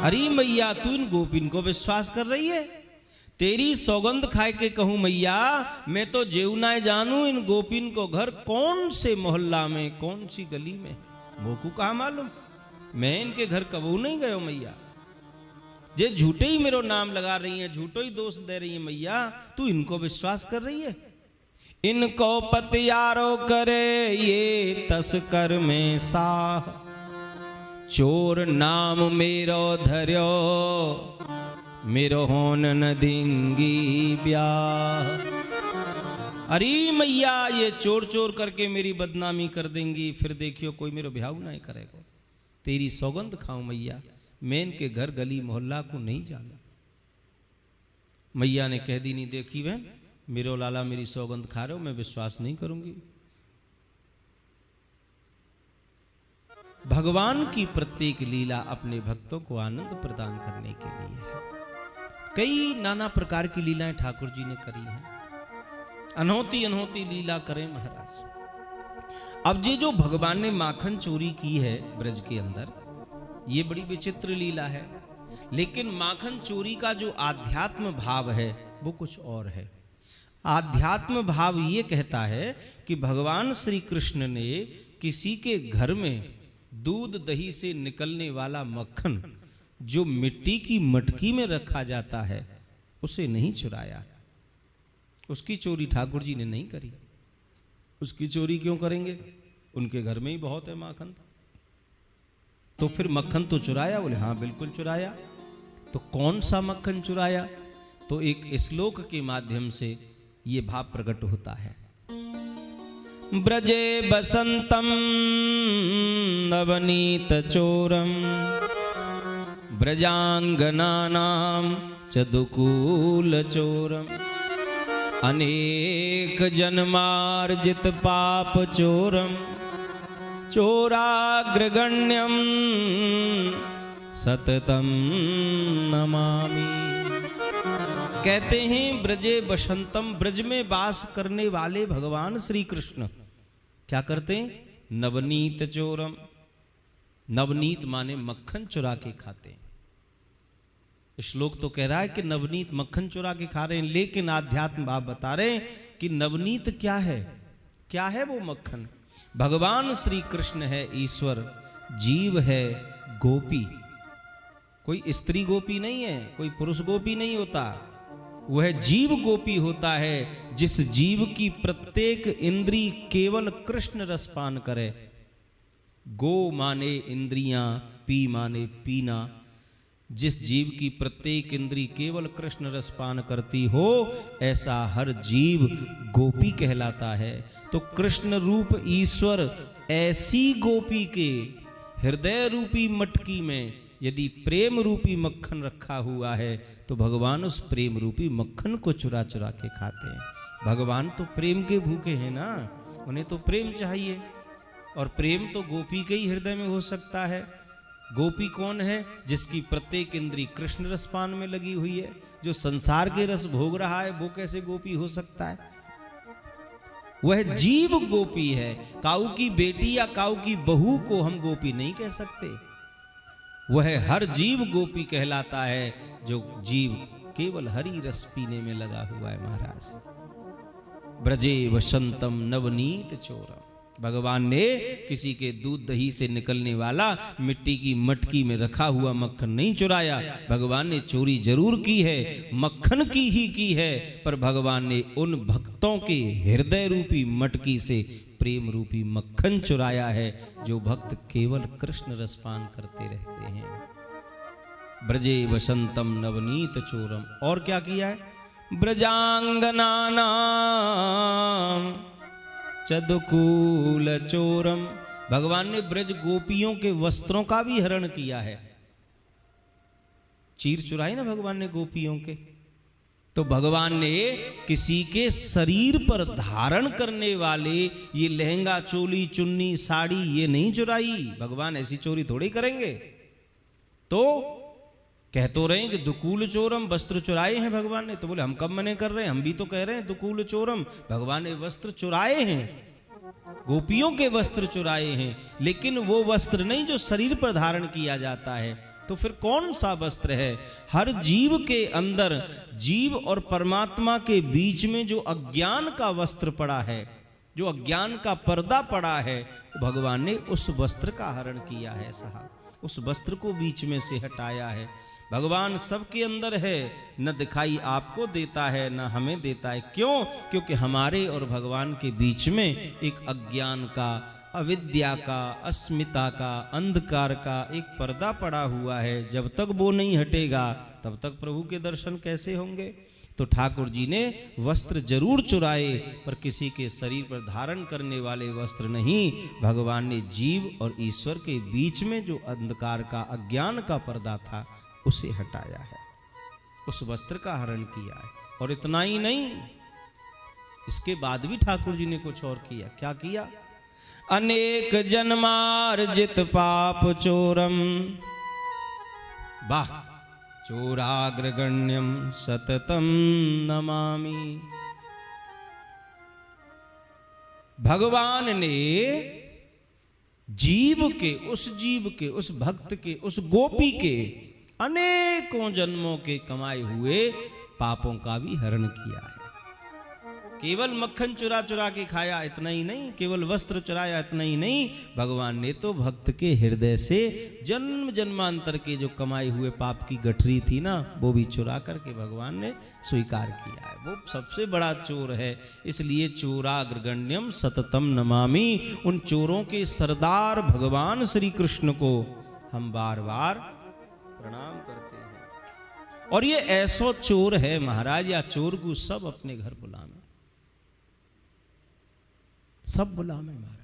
अरे मैया तू इन गोपिन को विश्वास कर रही है? तेरी सौगंध खाए के कहूं मैया, मैं तो जेवनाए जानू इन गोपिन को घर कौन से मोहल्ला में, कौन सी गली में, मोकू कहा मालूम। मैं इनके घर कबू नहीं गयो मैया। जे झूठे ही मेरो नाम लगा रही है, झूठो ही दोष दे रही है मैया, तू इनको विश्वास कर रही है? इनको पतियारो करे ये तस्कर में साह, चोर नाम मेरो धर्यो मेरो होन न देंगी ब्याह। अरे मैया ये चोर चोर करके मेरी बदनामी कर देंगी, फिर देखियो कोई मेरो ब्याह नहीं करेगा। तेरी सौगंध खाऊं मैया, मैं इनके घर गली मोहल्ला को नहीं जाना। मैया ने कह दी, नहीं देखी बहन, मेरो लाला मेरी सौगंध खा रहे हो, मैं विश्वास नहीं करूंगी। भगवान की प्रत्येक लीला अपने भक्तों को आनंद प्रदान करने के लिए है। कई नाना प्रकार की लीलाएं ठाकुर जी ने करी हैं, अनहोती अनहोती लीला करें महाराज। अब ये जो भगवान ने माखन चोरी की है ब्रज के अंदर, ये बड़ी विचित्र लीला है। लेकिन माखन चोरी का जो आध्यात्म भाव है वो कुछ और है। आध्यात्म भाव ये कहता है कि भगवान श्री कृष्ण ने किसी के घर में दूध दही से निकलने वाला मक्खन जो मिट्टी की मटकी में रखा जाता है उसे नहीं चुराया। उसकी चोरी ठाकुर जी ने नहीं करी। उसकी चोरी क्यों करेंगे? उनके घर में ही बहुत है माखन। तो फिर मक्खन तो चुराया? बोले हाँ बिल्कुल चुराया। तो कौन सा मक्खन चुराया? तो एक श्लोक के माध्यम से ये भाव प्रकट होता है। ब्रजे बसंतम नवनीत चोरम ब्रजांगनानां चदुकूल चोरम अनेक जन्मार्जित पाप चोरम चोराग्रगण्यम सततम नमामि। कहते हैं ब्रजे बसंतम, ब्रज में वास करने वाले भगवान श्री कृष्ण क्या करते हैं? नवनीत चोरम। नवनीत माने मक्खन चुरा के खाते हैं। श्लोक तो कह रहा है कि नवनीत मक्खन चुरा के खा रहे हैं, लेकिन आध्यात्म भाव बता रहे हैं कि नवनीत क्या है? क्या है वो मक्खन? भगवान श्री कृष्ण है ईश्वर, जीव है गोपी। कोई स्त्री गोपी नहीं है, कोई पुरुष गोपी नहीं होता, वह जीव गोपी होता है। जिस जीव की प्रत्येक इंद्री केवल कृष्ण रसपान करे। गो माने इंद्रियां, पी माने पीना। जिस जीव की प्रत्येक इंद्री केवल कृष्ण रसपान करती हो, ऐसा हर जीव गोपी कहलाता है। तो कृष्ण रूप ईश्वर ऐसी गोपी के हृदय रूपी मटकी में यदि प्रेम रूपी मक्खन रखा हुआ है, तो भगवान उस प्रेम रूपी मक्खन को चुरा चुरा के खाते हैं। भगवान तो प्रेम के भूखे हैं ना, उन्हें तो प्रेम चाहिए। और प्रेम तो गोपी के ही हृदय में हो सकता है। गोपी कौन है? जिसकी प्रत्येक इंद्री कृष्ण रसपान में लगी हुई है। जो संसार के रस भोग रहा है वो कैसे गोपी हो सकता है? वह जीव गोपी है। काऊ की बेटी या काऊ की बहू को हम गोपी नहीं कह सकते। वह हर जीव गोपी कहलाता है जो जीव केवल हरि रस पीने में लगा हुआ है महाराज। ब्रजे वसंतम नवनीत चोरम। भगवान ने किसी के दूध दही से निकलने वाला मिट्टी की मटकी में रखा हुआ मक्खन नहीं चुराया। भगवान ने चोरी जरूर की है, मक्खन की ही की है, पर भगवान ने उन भक्तों के हृदय रूपी मटकी से प्रेम रूपी मक्खन चुराया है जो भक्त केवल कृष्ण रसपान करते रहते हैं। ब्रजे वसंतम नवनीत चोरम। और क्या किया है? ब्रजांगनानां चदुकूल चोरम। भगवान ने ब्रज गोपियों के वस्त्रों का भी हरण किया है। चीर चुराई ना भगवान ने गोपियों के। तो भगवान ने किसी के शरीर पर धारण करने वाले ये लहंगा, चोली, चुन्नी, साड़ी ये नहीं चुराई। भगवान ऐसी चोरी थोड़ी करेंगे। तो कह तो रहे हैं कि दुकूल चोरम, वस्त्र चुराए हैं भगवान ने। तो बोले हम कब मने कर रहे हैं? हम भी तो कह रहे हैं दुकूल चोरम। भगवान ने वस्त्र चुराए हैं, गोपियों के वस्त्र चुराए हैं, लेकिन वो वस्त्र नहीं जो शरीर पर धारण किया जाता है। तो फिर कौन सा वस्त्र है? हर जीव के अंदर, जीव और परमात्मा के बीच में जो अज्ञान का वस्त्र पड़ा है, जो अज्ञान का पर्दा पड़ा है, भगवान ने उस वस्त्र का हरण किया है साहब, उस वस्त्र को बीच में से हटाया है। भगवान सबके अंदर है, न दिखाई आपको देता है न हमें देता है। क्यों? क्योंकि हमारे और भगवान के बीच में एक अज्ञान का, अविद्या का, अस्मिता का, अंधकार का एक पर्दा पड़ा हुआ है। जब तक वो नहीं हटेगा तब तक प्रभु के दर्शन कैसे होंगे? तो ठाकुर जी ने वस्त्र जरूर चुराए, पर किसी के शरीर पर धारण करने वाले वस्त्र नहीं। भगवान ने जीव और ईश्वर के बीच में जो अंधकार का, अज्ञान का पर्दा था, उसे हटाया है, उस वस्त्र का हरण किया है। और इतना ही नहीं, इसके बाद भी ठाकुर जी ने कुछ और किया। क्या किया? अनेक जन्मार्जित पाप चोरम, वाह, चोराग्रगण्यम सततम नमामि। भगवान ने जीव के, उस जीव के, उस भक्त के, उस गोपी के अनेकों जन्मों के कमाए हुए पापों का भी हरण किया है। केवल मक्खन चुरा चुरा के खाया इतना ही नहीं, केवल वस्त्र चुराया इतना ही नहीं, भगवान ने तो भक्त के हृदय से जन्म जन्मांतर के जो कमाए हुए पाप की गठरी थी ना, वो भी चुरा करके भगवान ने स्वीकार किया है। वो सबसे बड़ा चोर है। इसलिए चोराग्रगण्यम सततम नमामि, उन चोरों के सरदार भगवान श्री कृष्ण को हम बार बार प्रणाम करते हैं। और ये ऐसो चोर है महाराज, या चोर को सब अपने घर बुलावे, सब बुलावे महाराज।